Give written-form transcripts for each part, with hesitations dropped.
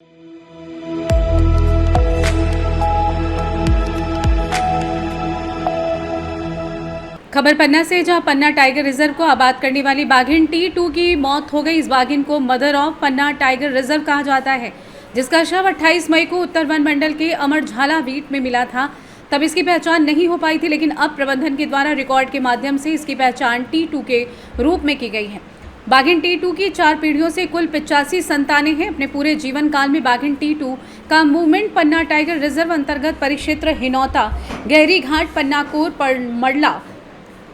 खबर पन्ना से, जहां पन्ना टाइगर रिजर्व को आबाद करने वाली बाघिन T2 की मौत हो गई। इस बाघिन को mother of Panna tiger reserve कहा जाता है, जिसका शव 28 मई को उत्तर वन मंडल के अमरझाला बीट में मिला था। तब इसकी पहचान नहीं हो पाई थी, लेकिन अब प्रबंधन के द्वारा रिकॉर्ड के माध्यम से इसकी पहचान T2 के रूप में की गई है। बाघिन T2 की 4 पीढ़ियों से कुल 85 संतानें हैं। अपने पूरे जीवन काल में बाघिन T2 का मूवमेंट पन्ना टाइगर रिजर्व अंतर्गत परिक्षेत्र हिनौता, गहरी घाट, पन्नाकोर, मडला,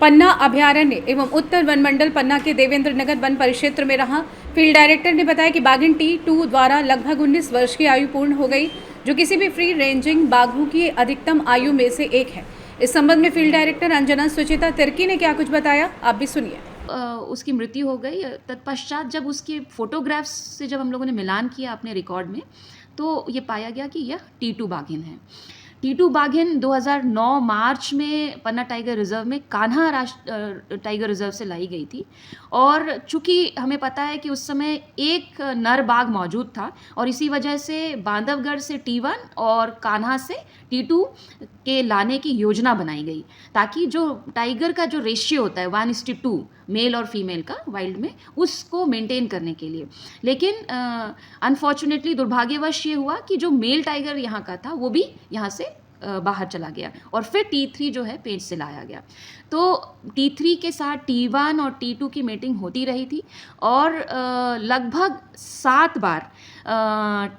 पन्ना अभयारण्य एवं उत्तर वन मंडल पन्ना के देवेंद्र नगर वन परिक्षेत्र में रहा। फील्ड डायरेक्टर ने बताया कि बाघिन T2 द्वारा लगभग 19 वर्ष की आयु पूर्ण हो गई, जो किसी भी फ्री रेंजिंग बाघों की अधिकतम आयु में से एक है। इस संबंध में फील्ड डायरेक्टर अंजना सुचिता तिर्की ने क्या कुछ बताया, आप भी सुनिए। उसकी मृत्यु हो गई। तत्पश्चात जब उसके फोटोग्राफ्स से जब हम लोगों ने मिलान किया अपने रिकॉर्ड में, तो ये पाया गया कि यह T2 बाघिन है। T2 बाघिन 2009 मार्च में पन्ना टाइगर रिजर्व में कान्हा टाइगर रिजर्व से लाई गई थी। और चूंकि हमें पता है कि उस समय एक नर बाघ मौजूद था, और इसी वजह से बांधवगढ़ से T1 और कान्हा से T2 के लाने की योजना बनाई गई, ताकि जो टाइगर का जो रेशियो होता है 1:2 मेल और फीमेल का वाइल्ड में, उसको मेंटेन करने के लिए। लेकिन अनफॉर्चुनेटली दुर्भाग्यवश ये हुआ कि जो मेल टाइगर यहाँ का था वो भी यहाँ से बाहर चला गया, और फिर T3 जो है पेंच से लाया गया। तो T3 के साथ T1 और T2 की मीटिंग होती रही थी, और लगभग 7 बार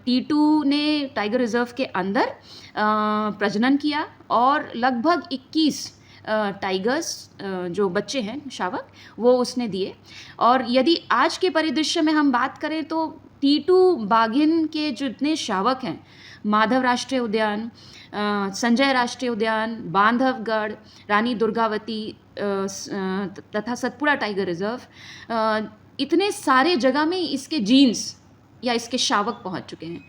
T2 ने टाइगर रिजर्व के अंदर प्रजनन किया, और लगभग 21 टाइगर्स जो बच्चे हैं शावक, वो उसने दिए। और यदि आज के परिदृश्य में हम बात करें तो T2 बाघिन के जितने शावक हैं, माधव राष्ट्रीय उद्यान, संजय राष्ट्रीय उद्यान, बांधवगढ़, रानी दुर्गावती तथा सतपुड़ा टाइगर रिजर्व, इतने सारे जगह में इसके जीन्स या इसके शावक पहुंच चुके हैं।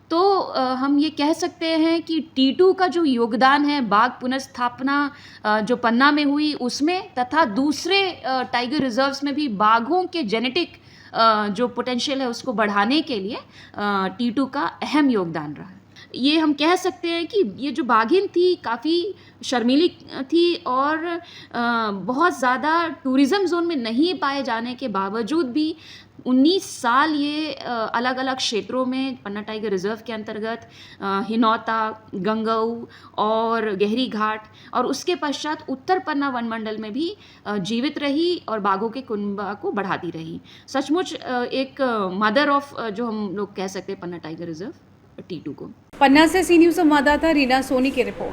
तो हम ये कह सकते हैं कि T2 का जो योगदान है बाघ पुनर्स्थापना जो पन्ना में हुई उसमें, तथा दूसरे टाइगर रिजर्व्स में भी बाघों के जेनेटिक जो पोटेंशियल है उसको बढ़ाने के लिए T2 का अहम योगदान रहा है। ये हम कह सकते हैं कि ये जो बाघिन थी काफ़ी शर्मीली थी, और बहुत ज़्यादा टूरिज़्म जोन में नहीं पाए जाने के बावजूद भी 19 साल ये अलग अलग क्षेत्रों में पन्ना टाइगर रिजर्व के अंतर्गत हिनौता, गंगऊ और गहरी घाट, और उसके पश्चात उत्तर पन्ना वन मंडल में भी जीवित रही और बाघों के कुनबा को बढ़ाती रही। सचमुच एक मदर ऑफ जो हम लोग कह सकते हैं पन्ना टाइगर रिजर्व T2 को। पन्ना से सी न्यूज़ संवाददाता रीना सोनी की रिपोर्ट।